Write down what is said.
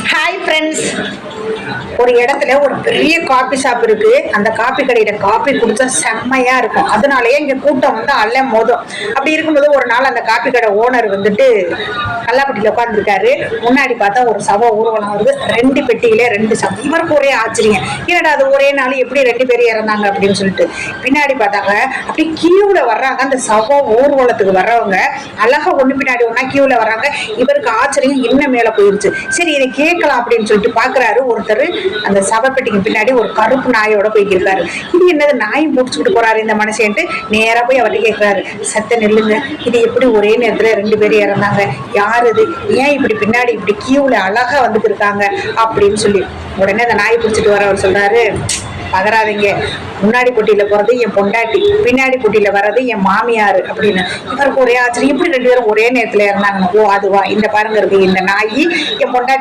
Hi friends. ஒரு இடத்துல ஒரு பெரிய காபி ஷாப் இருக்கு. அந்த காபி கடையில காபி குடிச்சா செம்மையா இருக்கும். அதனாலயே இங்க கூட்டம் வந்து அல்ல மோதும். அப்படி இருக்கும்போது ஒரு நாள் அந்த காபி கடை ஓனர் வந்துட்டு கல்லாப்பட்டியில உட்காந்துருக்காரு. முன்னாடி பார்த்தா ஒரு சவ ஊர்வலம் வருது. 2 பெட்டியிலே 2 சவம். இவருக்கு ஒரே ஆச்சரியம், என்னடா அது ஒரே நாள் எப்படி 2 பேர் இறந்தாங்க அப்படின்னு சொல்லிட்டு பின்னாடி பார்த்தாங்க. அப்படி கியூல வர்றாங்க. அந்த சவ ஊர்வலத்துக்கு வர்றவங்க அழகா ஒண்ணு பின்னாடி ஒன்னா கியூல வர்றாங்க. இவருக்கு ஆச்சரியம் இன்னும் மேல போயிருச்சு. சரி இதை கேட்கலாம் அப்படின்னு சொல்லிட்டு பாக்குறாரு. ஒருத்தர் அந்த சவப்பெட்டிக்கு பின்னாடி ஒரு கருப்பு நாயோட போய்க்கிருக்காரு. இது என்னது நாயும் முடிச்சுட்டு போறாரு இந்த மனுஷன்ட்டு நேரா போய் அவர்கிட்ட கேட்கிறாரு, சத்த நெல்லுங்க, இது எப்படி ஒரே நேரத்துல 2 பேரும் இறந்தாங்க, யாரு இது, ஏன் இப்படி பின்னாடி இப்படி கியூல அழகா வந்துட்டு இருக்காங்க அப்படின்னு சொல்லி உடனே அந்த நாய் பிடிச்சிட்டு வர அவர் சொல்றாரு, பதறாதீங்க, முன்னாடி பொட்டியில போறது என் பொண்டாட்டி, பின்னாடி பொட்டியில வர்றது என் மாமியாரு அப்படின்னு. இவருக்கு ஒரே ஆச்சரியம், இப்படி 2 பேரும் ஒரே நேரத்துல இறந்தாங்க. ஓ அதுவா, இந்த பாருங்க இருக்கு இந்த நாய் என் பொண்டாட்டி